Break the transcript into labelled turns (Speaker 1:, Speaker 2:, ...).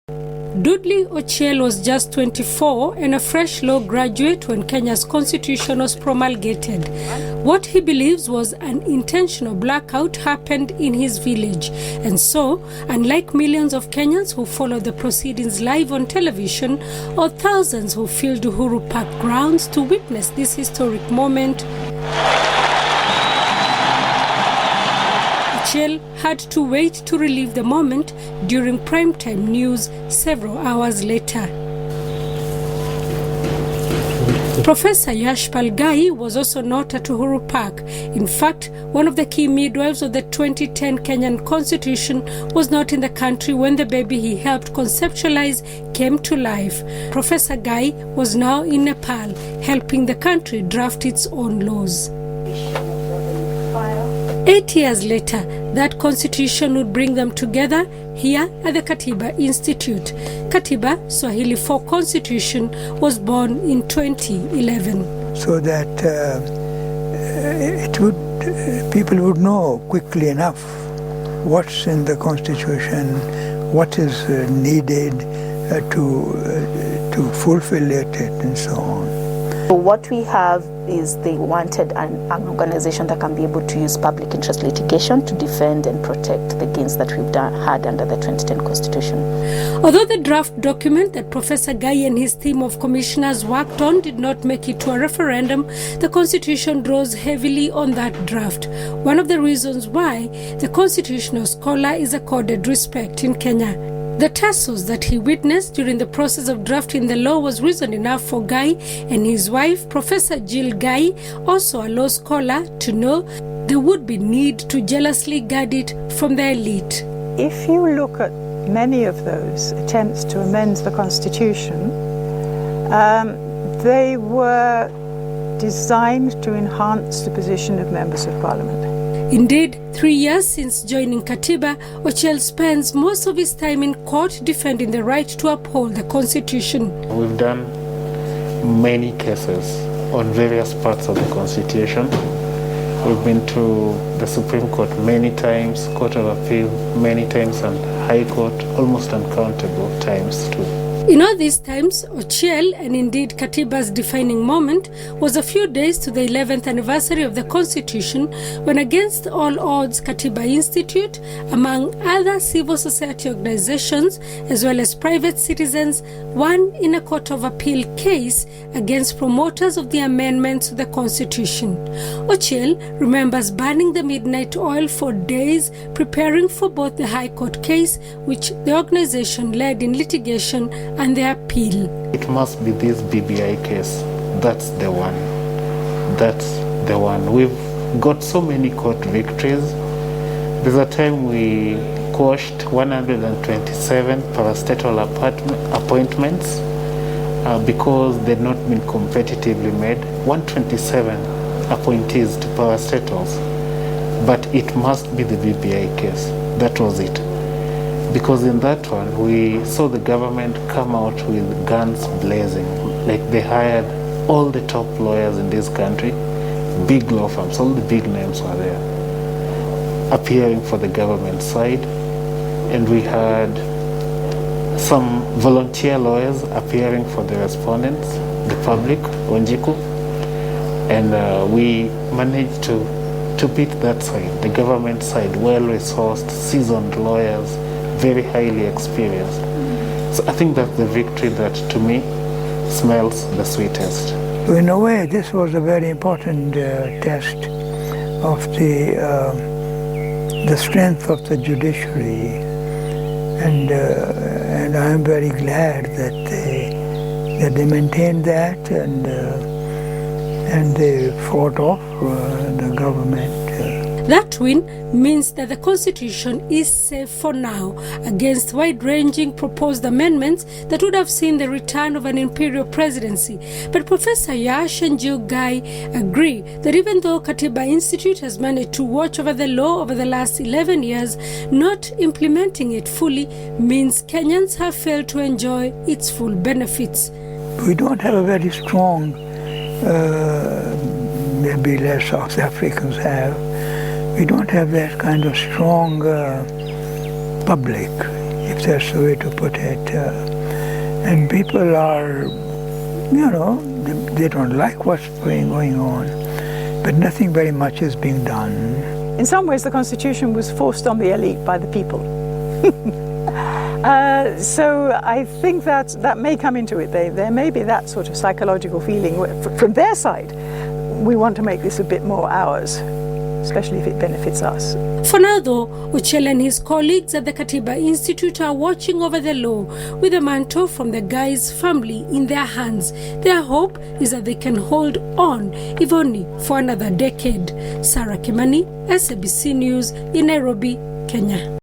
Speaker 1: Dudley Ochieng was just 24 and a fresh law graduate when Kenya's constitution was promulgated. What he believes was an intentional blackout happened in his village. And so, unlike millions of Kenyans who followed the proceedings live on television or thousands who filled Uhuru Park grounds to witness this historic moment, Ochieng had to wait to relive the moment during primetime news several hours later. Professor Yashpal Gai was also not at Uhuru Park. In fact, one of the key midwives of the 2010 Kenyan Constitution was not in the country when the baby he helped conceptualize came to life. Professor Gai was now in Nepal, helping the country draft its own laws. 8 years later, that constitution would bring them together here at the Katiba Institute. Katiba, Swahili for Constitution, was born in 2011.
Speaker 2: So that people would know quickly enough what's in the Constitution, what is needed to fulfill it, and so on.
Speaker 3: So what we have is they wanted an organization that can be able to use public interest litigation to defend and protect the gains that we've had under the 2010 Constitution.
Speaker 1: Although the draft document that Professor Gai and his team of commissioners worked on did not make it to a referendum, the Constitution draws heavily on that draft. One of the reasons why the constitutional scholar is accorded respect in Kenya. The tussles that he witnessed during the process of drafting the law was reason enough for Gai and his wife, Professor Jill Gai, also a law scholar, to know there would be need to jealously guard it from the elite.
Speaker 4: If you look at many of those attempts to amend the Constitution, they were designed to enhance the position of members of Parliament.
Speaker 1: Indeed, 3 years since joining Katiba, Ochieng spends most of his time in court defending the right to uphold the Constitution.
Speaker 5: We've done many cases on various parts of the Constitution. We've been to the Supreme Court many times, Court of Appeal many times, and High Court almost uncountable times too.
Speaker 1: In all these times, Ochieng, and indeed Katiba's defining moment, was a few days to the 11th anniversary of the Constitution when, against all odds, Katiba Institute, among other civil society organizations, as well as private citizens, won in a Court of Appeal case against promoters of the amendments to the Constitution. Ochieng remembers burning the midnight oil for days, preparing for both the High Court case, which the organization led in litigation, and the appeal.
Speaker 5: It must be this BBI case. That's the one. That's the one. We've got so many court victories. There's a time we quashed 127 parastatal appointments because they'd not been competitively made. 127 appointees to parastatals. But it must be the BBI case. That was it. Because in that one, we saw the government come out with guns blazing. Like they hired all the top lawyers in this country, big law firms, all the big names were there, appearing for the government side. And we had some volunteer lawyers appearing for the respondents, the public, Wanjiku. And we managed to beat that side, the government side, well-resourced, seasoned lawyers, very highly experienced. So I think that's the victory that, to me, smells the sweetest.
Speaker 2: In a way, this was a very important test of the strength of the judiciary, and I am very glad that they maintained that and they fought off the government.
Speaker 1: That win means that the Constitution is safe for now against wide-ranging proposed amendments that would have seen the return of an imperial presidency. But Professor Yash and Jill Gai agree that even though Katiba Institute has managed to watch over the law over the last 11 years, not implementing it fully means Kenyans have failed to enjoy its full benefits.
Speaker 2: We don't have a very strong, maybe less South Africans have, we don't have that kind of strong public, if that's the way to put it. And people are, they don't like what's going on, but nothing very much is being done.
Speaker 4: In some ways, the Constitution was forced on the elite by the people. So I think that may come into it. There may be that sort of psychological feeling from their side. We want to make this a bit more ours, especially if it benefits us.
Speaker 1: For now, though, Ochiel and his colleagues at the Katiba Institute are watching over the law with a mantle from the guy's family in their hands. Their hope is that they can hold on, if only for another decade. Sarah Kimani, SABC News in Nairobi, Kenya.